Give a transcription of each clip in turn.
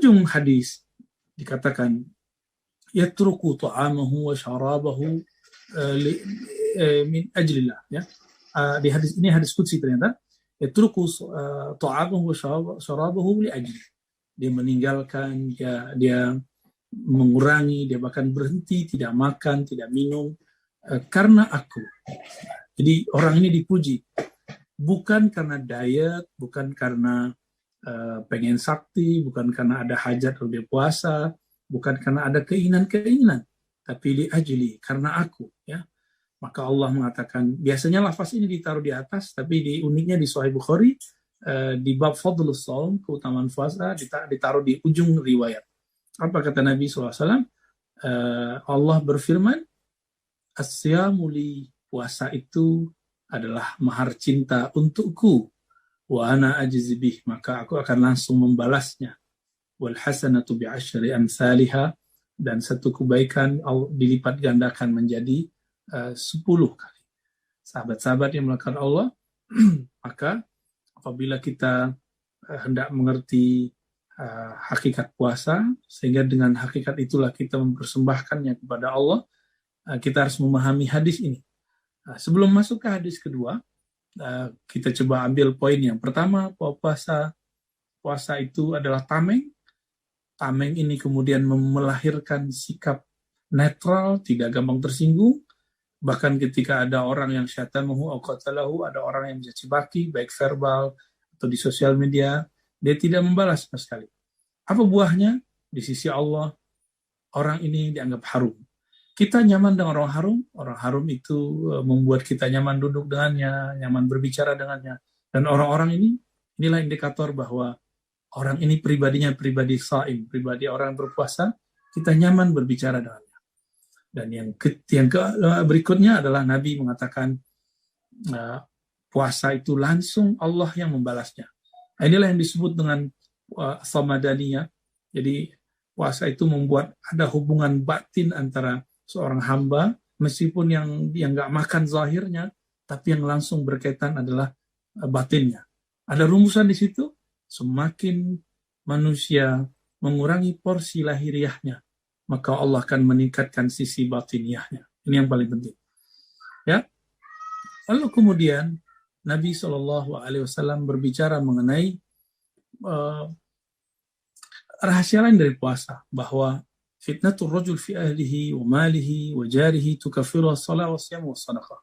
ujung hadis dikatakan yatruku ta'amahu wa syarabahu min ajlillah, ya. Di hadis ini, hadis qudsi ternyata, yatruku ta'amahu wa syarabahu li ajli. Dia meninggalkan, dia mengurangi, dia bahkan berhenti tidak makan, tidak minum karena aku. Jadi orang ini dipuji bukan karena diet, bukan karena pengen sakti, bukan karena ada hajat lalu dia puasa, bukan karena ada keinginan-keinginan, tapi li ajli, karena aku, ya. Maka Allah mengatakan, biasanya lafaz ini ditaruh di atas, tapi uniknya di Sahih Bukhari, di bab Fadlus Shaum, keutamaan puasa, ditaruh di ujung riwayat. Apa kata Nabi SAW? Allah berfirman, as-siyamu li, puasa itu adalah mahar cinta untukku, wa ana ajzi bih, maka aku akan langsung membalasnya. Wal hasanatu bi asyri amsalha, dan satu kebaikan dilipat gandakan menjadi 10 kali. Sahabat-sahabat yang melakukan Allah, maka apabila kita hendak mengerti hakikat puasa, sehingga dengan hakikat itulah kita mempersembahkannya kepada Allah, kita harus memahami hadis ini. Sebelum masuk ke hadis kedua, kita coba ambil poin yang pertama, bahwa puasa itu adalah tameng. Tameng ini kemudian melahirkan sikap netral, tidak gampang tersinggung. Bahkan ketika ada orang yang syatamahu aw qatalahu, ada orang yang mencaci maki, baik verbal atau di sosial media, dia tidak membalas sama sekali. Apa buahnya? Di sisi Allah, orang ini dianggap harum. Kita nyaman dengan orang harum itu membuat kita nyaman duduk dengannya, nyaman berbicara dengannya. Dan orang-orang inilah indikator bahwa orang ini pribadinya pribadi shaim, pribadi orang berpuasa, kita nyaman berbicara dengannya. Dan yang berikutnya adalah Nabi mengatakan puasa itu langsung Allah yang membalasnya. Inilah yang disebut dengan samadaniyah. Jadi puasa itu membuat ada hubungan batin antara seorang hamba, meskipun yang nggak makan zahirnya, tapi yang langsung berkaitan adalah batinnya. Ada rumusan di situ, semakin manusia mengurangi porsi lahiriahnya, maka Allah akan meningkatkan sisi batiniahnya. Ini yang paling penting. Ya. Lalu kemudian Nabi SAW berbicara mengenai rahasia lain dari puasa, bahwa fitnatul rajul fi ahlihi wa malihi wa jarihi tukaffiru as-shalah wa siyam wa sadaqah.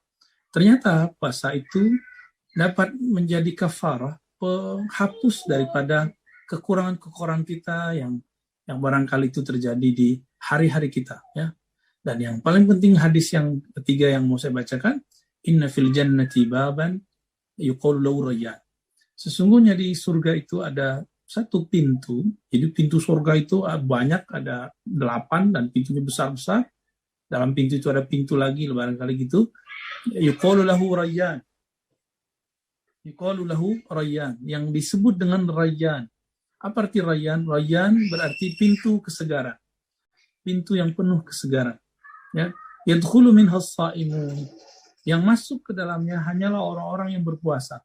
Ternyata puasa itu dapat menjadi kafarah, penghapus daripada kekurangan-kekurangan kita yang barangkali itu terjadi di hari-hari kita, ya. Dan yang paling penting hadis yang ketiga yang mau saya bacakan, inna fil jannati baban yuqalu lahu rayyan. Sesungguhnya di surga itu ada satu pintu. Jadi pintu surga itu banyak, ada 8 dan pintunya besar-besar. Dalam pintu itu ada pintu lagi, barangkali gitu. Yuqalu lahu rayyan. Yuqalu lahu rayyan, yang disebut dengan rayyan. Apa arti rayyan? Rayyan berarti pintu kesegaran. Pintu yang penuh kesegaran. Ya. Yadkhulu minhas shaimun. Yang masuk ke dalamnya hanyalah orang-orang yang berpuasa.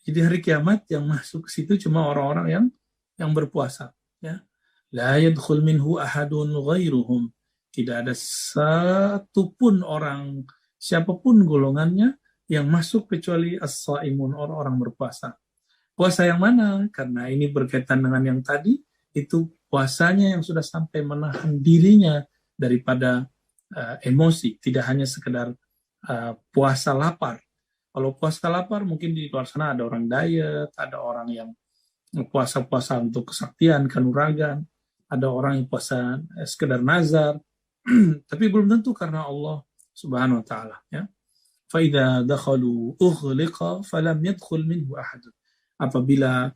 Jadi hari kiamat yang masuk ke situ cuma orang-orang yang berpuasa. Ya. La yadkhul minhu ahadun ghairuhum. Tidak ada satupun orang, siapapun golongannya, yang masuk kecuali as-shaimun, orang-orang berpuasa. Puasa yang mana? Karena ini berkaitan dengan yang tadi, itu puasanya yang sudah sampai menahan dirinya daripada emosi, tidak hanya sekedar puasa lapar. Kalau puasa lapar mungkin di luar sana ada orang diet, ada orang yang puasa-puasa untuk kesaktian, kanuragan, ada orang yang puasa sekedar nazar, tapi belum tentu karena Allah Subhanahu wa taala, ya. Fa idza dakhalu ughliqa falam yadkhul minhu ahad. Apabila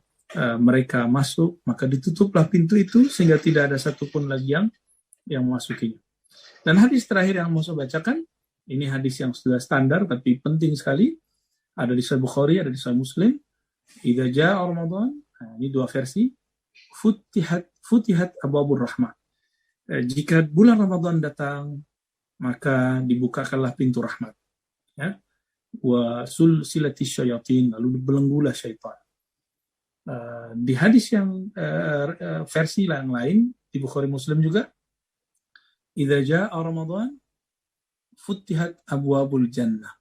mereka masuk, maka ditutuplah pintu itu sehingga tidak ada satupun lagi yang memasukinya. Dan hadis terakhir yang mau saya bacakan, ini hadis yang sudah standar tapi penting sekali. Ada di Sahih Bukhari, ada di Sahih Muslim. Idza jaa Ramadan, ini dua versi. Futihat abwabur rahmah. Jika bulan Ramadan datang, maka dibukakanlah pintu rahmat. Ya. Wa sulsilati syayatin, lalu dibelenggulah syaitan. Di hadis yang versi yang lain di Bukhari Muslim juga, idza jaa Ramadan futihat abwabul jannah.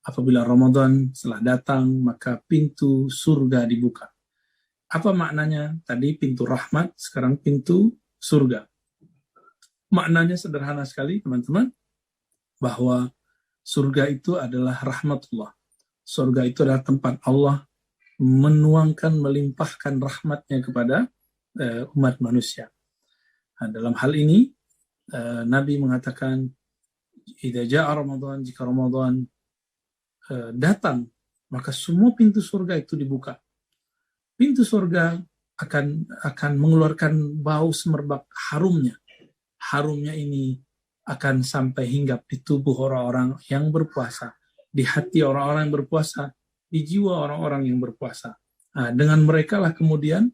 Apabila Ramadan telah datang, maka pintu surga dibuka. Apa maknanya? Tadi pintu rahmat, sekarang pintu surga. Maknanya sederhana sekali, teman-teman, bahwa surga itu adalah rahmatullah. Surga itu adalah tempat Allah menuangkan, melimpahkan rahmatnya kepada umat manusia. Nah, dalam hal ini, Nabi mengatakan, idza jaa Ramadan, jika Ramadan datang, maka semua pintu surga itu dibuka. Pintu surga akan mengeluarkan bau semerbak harumnya. Harumnya ini akan sampai hinggap di tubuh orang-orang yang berpuasa, di hati orang-orang yang berpuasa, di jiwa orang-orang yang berpuasa. Nah, dengan mereka lah kemudian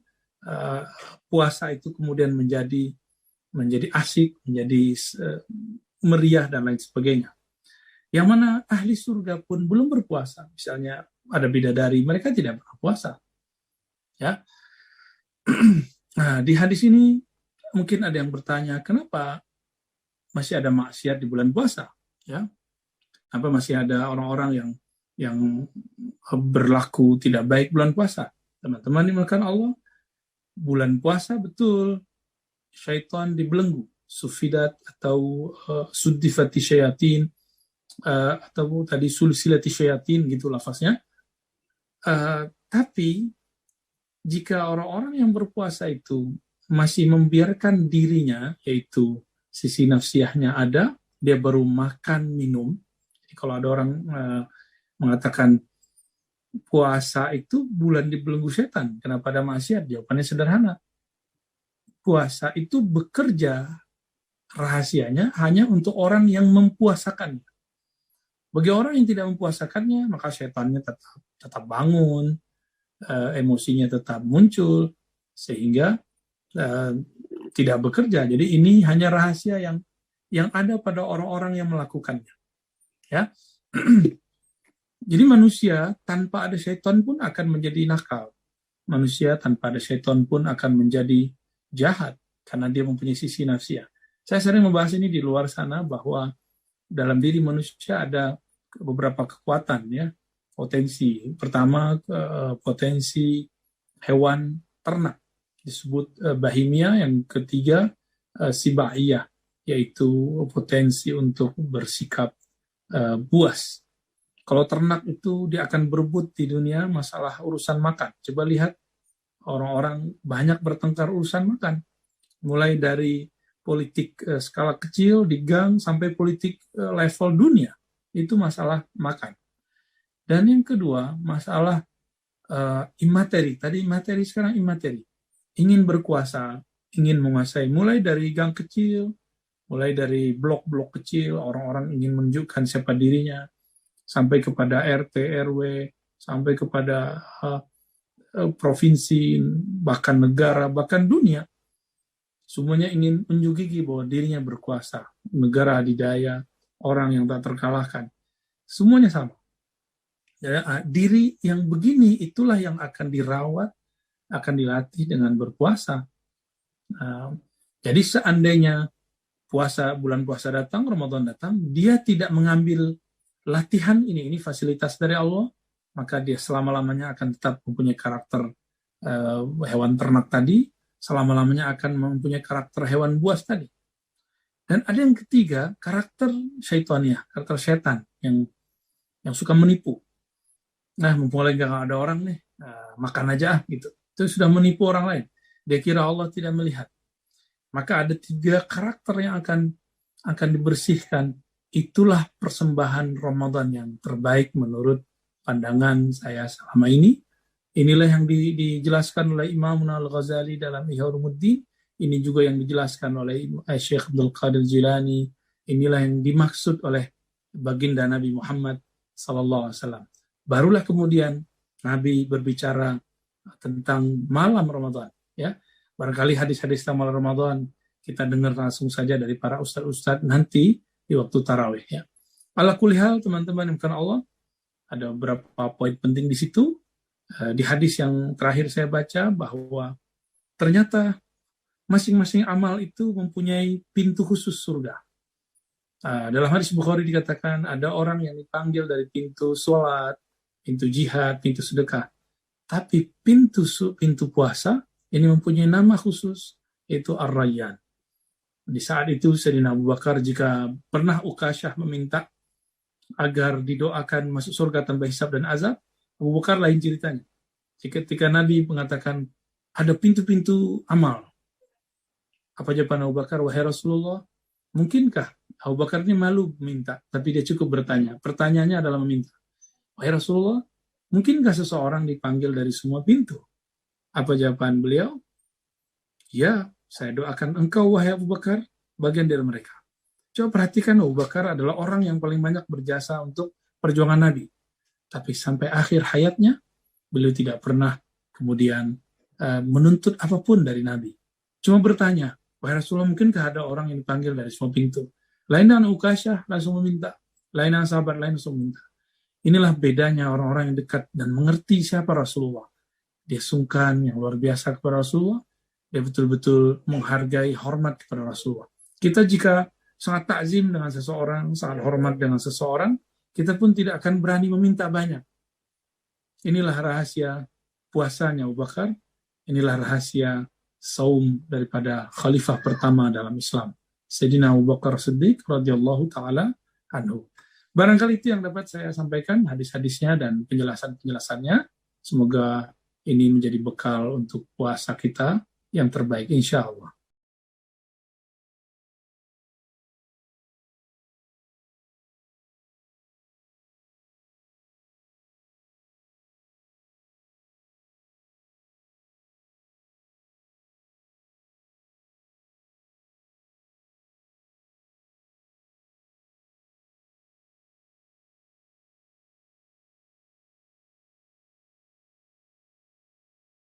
puasa itu kemudian menjadi asik, menjadi meriah dan lain sebagainya. Yang mana ahli surga pun belum berpuasa. Misalnya ada bidadari, mereka tidak berpuasa. Ya. Nah, di hadis ini mungkin ada yang bertanya, kenapa masih ada maksiat di bulan puasa? Ya. Apa masih ada orang-orang yang berlaku tidak baik bulan puasa? Teman-teman dimulakan Allah, bulan puasa betul syaitan dibelenggu, sufidat atau sudifati syayatin, atau tadi sulsilati syayatin gitu lafaznya. Tapi jika orang-orang yang berpuasa itu masih membiarkan dirinya, yaitu sisi nafsiyahnya ada, dia baru makan minum. Jadi kalau ada orang mengatakan puasa itu bulan dibelenggu setan, kenapa ada maksiat? Jawabannya sederhana. Puasa itu bekerja rahasianya hanya untuk orang yang mempuasakannya. Bagi orang yang tidak mempuasakannya, maka setannya tetap bangun, emosinya tetap muncul, sehingga tidak bekerja. Jadi ini hanya rahasia yang ada pada orang-orang yang melakukannya. Ya, jadi manusia tanpa ada setan pun akan menjadi nakal. Manusia tanpa ada setan pun akan menjadi jahat karena dia mempunyai sisi nafsiyah. Saya sering membahas ini di luar sana bahwa dalam diri manusia ada beberapa kekuatan, ya, potensi. Pertama, potensi hewan ternak disebut bahimia. Yang ketiga, sibaiyah, yaitu potensi untuk bersikap buas. Kalau ternak itu dia akan berebut di dunia masalah urusan makan. Coba lihat orang-orang banyak bertengkar urusan makan. Mulai dari politik skala kecil di gang sampai politik level dunia. Itu masalah makan. Dan yang kedua, masalah imateri. Tadi materi, sekarang imateri. Ingin berkuasa, ingin menguasai. Mulai dari gang kecil, mulai dari blok-blok kecil, orang-orang ingin menunjukkan siapa dirinya, sampai kepada RT, RW, sampai kepada provinsi, bahkan negara, bahkan dunia. Semuanya ingin menunjuki bahwa dirinya berkuasa. Negara adidaya, orang yang tak terkalahkan. Semuanya sama. Ya, diri yang begini itulah yang akan dirawat, akan dilatih dengan berpuasa. Jadi seandainya bulan puasa datang, Ramadan datang, dia tidak mengambil latihan ini fasilitas dari Allah, maka dia selama-lamanya akan tetap mempunyai karakter hewan ternak tadi, selama-lamanya akan mempunyai karakter hewan buas tadi. Dan ada yang ketiga, karakter syaitaniah, karakter setan yang suka menipu. Nah, mumpung lagi nggak ada orang nih, makan aja gitu. Itu sudah menipu orang lain. Dia kira Allah tidak melihat. Maka ada 3 karakter yang akan dibersihkan. Itulah persembahan Ramadan yang terbaik menurut pandangan saya selama ini. Inilah yang dijelaskan oleh Imam Al-Ghazali dalam Ihya Ulumuddin. Ini juga yang dijelaskan oleh Syekh Abdul Qadir Jilani. Inilah yang dimaksud oleh baginda Nabi Muhammad SAW. Barulah kemudian Nabi berbicara tentang malam Ramadan. Ya, barangkali hadis-hadis tentang malam Ramadan kita dengar langsung saja dari para ustadz-ustadz nanti di waktu tarawih. Ya, ala kulli hal, teman-teman yang bukan Allah, ada beberapa poin penting di situ. Di hadis yang terakhir saya baca bahwa ternyata masing-masing amal itu mempunyai pintu khusus surga. Dalam hadis Bukhari dikatakan ada orang yang dipanggil dari pintu sholat, pintu jihad, pintu sedekah. Tapi pintu puasa ini mempunyai nama khusus, yaitu Ar-Rayyan. Di saat itu Sayyidina Abu Bakar jika pernah Ukasyah meminta agar didoakan masuk surga tanpa hisab dan azab, Abu Bakar lain ceritanya. Ketika Nabi mengatakan ada pintu-pintu amal, apa jawaban Abu Bakar? Wahai Rasulullah, mungkinkah? Abu Bakar ini malu meminta, tapi dia cukup bertanya. Pertanyaannya adalah meminta. Wahai Rasulullah, mungkinkah seseorang dipanggil dari semua pintu? Apa jawaban beliau? Ya, saya doakan engkau wahai Abu Bakar, bagian dari mereka. Coba perhatikan, Abu Bakar adalah orang yang paling banyak berjasa untuk perjuangan Nabi. Tapi sampai akhir hayatnya, beliau tidak pernah kemudian menuntut apapun dari Nabi. Cuma bertanya, wahai Rasulullah, mungkinkah ada orang yang dipanggil dari semua pintu? Lain dengan Ukasyah langsung meminta. Lain dengan sahabat lain langsung meminta. Inilah bedanya orang-orang yang dekat dan mengerti siapa Rasulullah. Dia sungkan yang luar biasa kepada Rasulullah. Dia betul-betul menghargai, hormat kepada Rasulullah. Kita jika sangat takzim dengan seseorang, sangat hormat dengan seseorang, kita pun tidak akan berani meminta banyak. Inilah rahasia puasanya Abu Bakar. Inilah rahasia saum daripada khalifah pertama dalam Islam, Sayyidina Abu Bakar Siddiq radhiyallahu taala anhu. Barangkali itu yang dapat saya sampaikan, hadis-hadisnya dan penjelasan-penjelasannya. Semoga ini menjadi bekal untuk puasa kita yang terbaik, insya Allah.